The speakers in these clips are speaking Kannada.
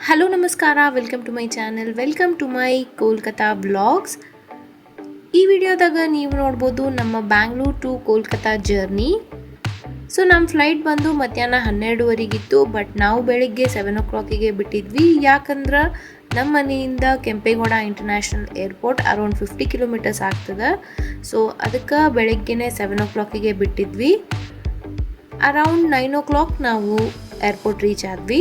ಹಲೋ ನಮಸ್ಕಾರ, welcome to my channel, welcome to my Kolkata blogs. ಈ ವಿಡಿಯೋದಾಗ ನೀವು ನೋಡ್ಬೋದು ನಮ್ಮ Bangalore to Kolkata journey. So ನಮ್ಮ ಫ್ಲೈಟ್ ಬಂದು ಮಧ್ಯಾಹ್ನ 12:30 ಬಟ್ ನಾವು ಬೆಳಿಗ್ಗೆ 7 ಬಿಟ್ಟಿದ್ವಿ. ಯಾಕಂದ್ರೆ ನಮ್ಮ ಮನೆಯಿಂದ Kempegowda international airport around 50 kilometres ಆಗ್ತದೆ. ಸೊ ಅದಕ್ಕೆ ಬೆಳಗ್ಗೆನೇ 7 ಬಿಟ್ಟಿದ್ವಿ. ಅರೌಂಡ್ 9 ನಾವು ಏರ್ಪೋರ್ಟ್ ರೀಚ್ ಆದ್ವಿ.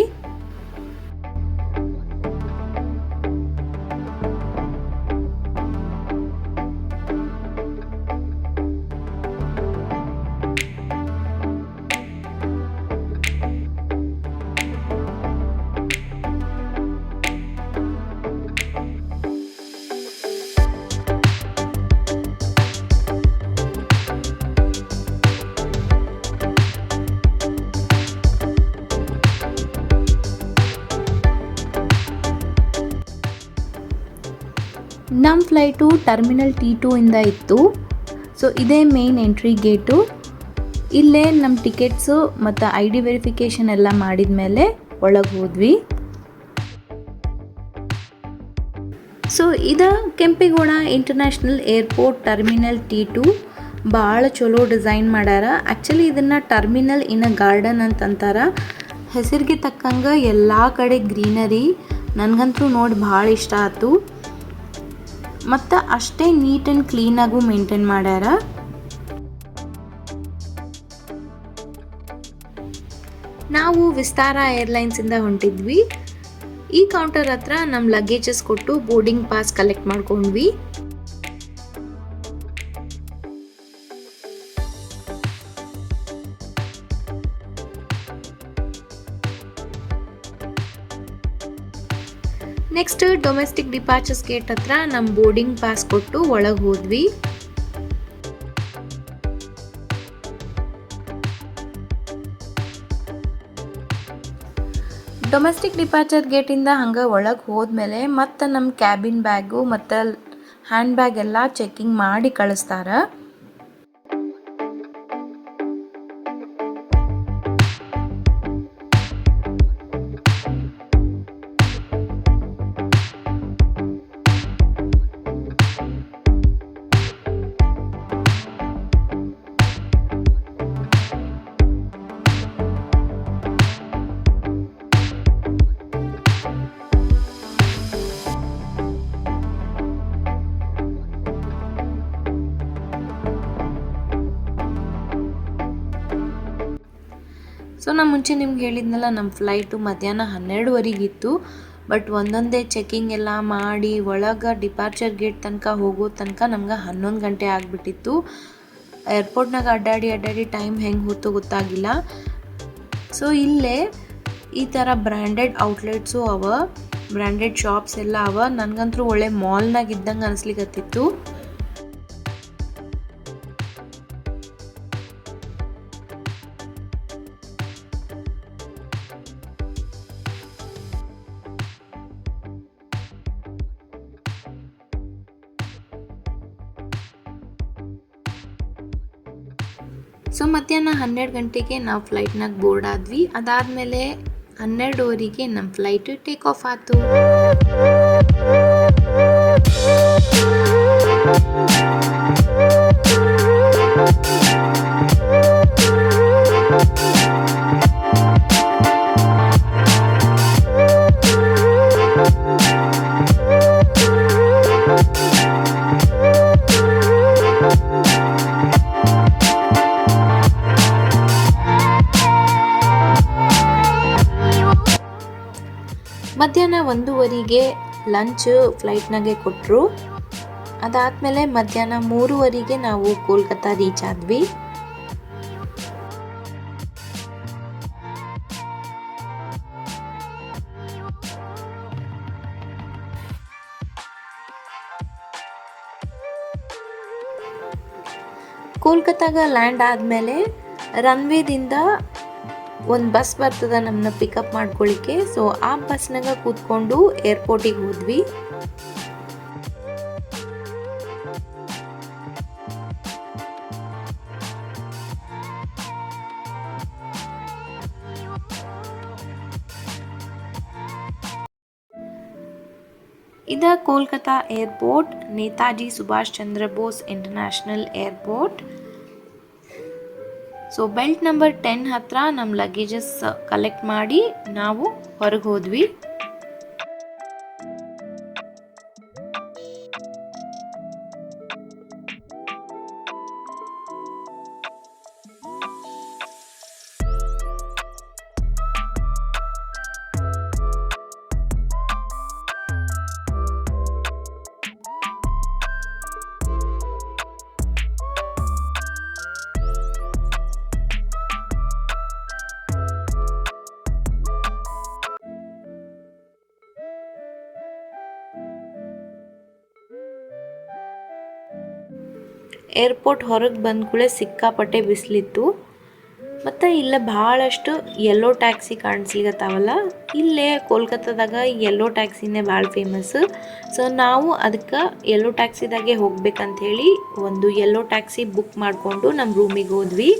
ನಮ್ಮ ಫ್ಲೈಟು ಟರ್ಮಿನಲ್ T2 ಇಂದ ಇತ್ತು. ಸೊ ಇದೇ ಮೇನ್ ಎಂಟ್ರಿ ಗೇಟು. ಇಲ್ಲೇ ನಮ್ಮ ಟಿಕೆಟ್ಸು ಮತ್ತು ID ವೆರಿಫಿಕೇಷನ್ ಎಲ್ಲ ಮಾಡಿದ ಮೇಲೆ ಒಳಗೆ ಹೋದ್ವಿ. ಸೊ ಇದು Kempegowda international airport terminal T2. ಭಾಳ ಚಲೋ ಡಿಸೈನ್ ಮಾಡ್ಯಾರ. ಆ್ಯಕ್ಚುಲಿ ಇದನ್ನು ಟರ್ಮಿನಲ್ ಇನ್ ಅ ಗಾರ್ಡನ್ ಅಂತಂತಾರ. ಹೆಸರಿಗೆ ತಕ್ಕಂಗೆ ಎಲ್ಲ ಕಡೆ ಗ್ರೀನರಿ. ನನಗಂತೂ ನೋಡಿ ಭಾಳ ಇಷ್ಟ ಆಯ್ತು. ಮತ್ತು ಅಷ್ಟೇ ನೀಟ್ ಆ್ಯಂಡ್ ಕ್ಲೀನಾಗೂ ಮೇಂಟೈನ್ ಮಾಡ್ಯಾರ. ನಾವು ವಿಸ್ತಾರ ಏರ್ಲೈನ್ಸಿಂದ ಹೊಂಟಿದ್ವಿ. ಈ ಕೌಂಟರ್ ಹತ್ರ ನಮ್ಮ ಲಗೇಜಸ್ ಕೊಟ್ಟು ಬೋರ್ಡಿಂಗ್ ಪಾಸ್ ಕಲೆಕ್ಟ್ ಮಾಡ್ಕೊಂಡ್ವಿ. ನೆಕ್ಸ್ಟ್ ಡೊಮೆಸ್ಟಿಕ್ ಡಿಪಾರ್ಚರ್ಸ್ ಗೇಟ್ ಹತ್ರ ನಮ್ಮ ಬೋರ್ಡಿಂಗ್ ಪಾಸ್ ಕೊಟ್ಟು ಒಳಗೆ ಹೋದ್ವಿ. ಡೊಮೆಸ್ಟಿಕ್ ಡಿಪಾರ್ಚರ್ ಗೇಟಿಂದ ಹಂಗೆ ಒಳಗೆ ಹೋದ್ಮೇಲೆ ಮತ್ತು ನಮ್ಮ ಕ್ಯಾಬಿನ್ ಬ್ಯಾಗು ಮತ್ತು ಹ್ಯಾಂಡ್ ಬ್ಯಾಗ್ ಎಲ್ಲ ಚೆಕಿಂಗ್ ಮಾಡಿ ಕಳಿಸ್ತಾರ. ಸೊ ನಾನು ಮುಂಚೆ ನಿಮ್ಗೆ ಹೇಳಿದ್ನಲ್ಲ, ನಮ್ಮ ಫ್ಲೈಟು ಮಧ್ಯಾಹ್ನ 12:30 ಇತ್ತು. ಬಟ್ ಒಂದೊಂದೇ ಚೆಕಿಂಗ್ ಎಲ್ಲ ಮಾಡಿ ಒಳಗೆ ಡಿಪಾರ್ಚರ್ ಗೇಟ್ ತನಕ ಹೋಗೋ ತನಕ ನಮ್ಗೆ 11 ಗಂಟೆ ಆಗಿಬಿಟ್ಟಿತ್ತು. ಏರ್ಪೋರ್ಟ್ನಾಗ ಅಡ್ಡಾಡಿ ಟೈಮ್ ಹೆಂಗೆ ಹೋತೋ ಗೊತ್ತಾಗಿಲ್ಲ. ಸೊ ಇಲ್ಲೇ ಈ ಥರ ಬ್ರ್ಯಾಂಡೆಡ್ ಔಟ್ಲೆಟ್ಸು ಅವ, ಬ್ರ್ಯಾಂಡೆಡ್ ಶಾಪ್ಸ್ ಎಲ್ಲ ಅವ. ನನಗಂತೂ ಒಳ್ಳೆ ಮಾಲ್ನಾಗ ಇದ್ದಂಗೆ ಅನಿಸ್ಲಿಕ್ಕತ್ತಿತ್ತು. ಸೊ ಮಧ್ಯಾಹ್ನ 12 ಗಂಟೆಗೆ ನಾವು ಫ್ಲೈಟ್ನಾಗ ಬೋರ್ಡ್ ಆದ್ವಿ. ಅದಾದಮೇಲೆ 12:30 ನಮ್ಮ ಫ್ಲೈಟ್ ಟೇಕ್ ಆಫ್ ಆಯಿತು. ಮಧ್ಯಾಹ್ನ 1:30 ಲಂಚ್ ಫ್ಲೈಟ್ನಾಗೆ ಕೊಟ್ಟರು. ಅದಾದಮೇಲೆ ಮಧ್ಯಾಹ್ನ 3:30 ನಾವು ಕೋಲ್ಕತ್ತಾ ರೀಚ್ ಆದ್ವಿ. ಕೋಲ್ಕತ್ತಾಗ ಲ್ಯಾಂಡ್ ಆದಮೇಲೆ ರನ್ವೇದಿಂದ ಒಂದು ಬಸ್ ಬರ್ತದೆ ನಮ್ಮನ್ನ ಪಿಕಪ್ ಮಾಡ್ಕೊಳ್ಳಿಕ್ಕೆ. ಸೊ ಆ ಬಸ್ನಾಗ ಕೂತ್ಕೊಂಡು ಏರ್ಪೋರ್ಟಿಗೆ ಹೋದ್ವಿ. ಇದು Kolkata airport, Netaji Subhash Chandra Bose international airport. So belt number 10 ಹತ್ರ ನಮ್ಮ ಲಗೇಜಸ್ ಕಲೆಕ್ಟ್ ಮಾಡಿ ನಾವು ಹೊರಗೆ ಹೋದ್ವಿ. ಏರ್ಪೋರ್ಟ್ ಹೊರಗೆ ಬಂದ ಕೂಡಲೇ ಸಿಕ್ಕಾಪಟ್ಟೆ ಬಿಸಿಲಿತ್ತು. ಮತ್ತು ಇಲ್ಲೇ ಭಾಳಷ್ಟು ಯೆಲ್ಲೋ ಟ್ಯಾಕ್ಸಿ ಕಾಣಿಸ್ಲಿಕತ್ತಾವಲ್ಲ, ಇಲ್ಲೇ ಕೋಲ್ಕತ್ತಾದಾಗ ಯೆಲ್ಲೋ ಟ್ಯಾಕ್ಸಿನೇ ಭಾಳ ಫೇಮಸ್. ಸೊ ನಾವು ಅದಕ್ಕೆ ಯೆಲ್ಲೋ ಟ್ಯಾಕ್ಸಿದಾಗೆ ಹೋಗ್ಬೇಕಂಥೇಳಿ ಒಂದು ಯೆಲ್ಲೋ ಟ್ಯಾಕ್ಸಿ ಬುಕ್ ಮಾಡಿಕೊಂಡು ನಮ್ಮ ರೂಮಿಗೆ ಹೋದ್ವಿ.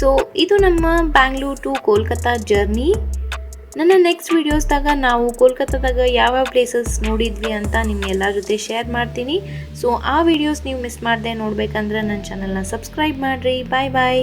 ಸೊ ಇದು ನಮ್ಮ ಬ್ಯಾಂಗ್ಳೂರ್ ಟು ಕೋಲ್ಕತ್ತಾ ಜರ್ನಿ. ನನ್ನ ನೆಕ್ಸ್ಟ್ ವೀಡಿಯೋಸ್ದಾಗ ನಾವು ಕೋಲ್ಕತ್ತಾದಾಗ ಯಾವ್ಯಾವ ಪ್ಲೇಸಸ್ ನೋಡಿದ್ವಿ ಅಂತ ನಿಮ್ಗೆಲ್ಲರ ಜೊತೆ ಶೇರ್ ಮಾಡ್ತೀನಿ. ಸೊ ಆ ವಿಡಿಯೋಸ್ ನೀವು ಮಿಸ್ ಮಾಡದೆ ನೋಡ್ಬೇಕಂದ್ರೆ ನನ್ನ ಚಾನಲ್ನ ಸಬ್ಸ್ಕ್ರೈಬ್ ಮಾಡಿರಿ. ಬಾಯ್ ಬಾಯ್.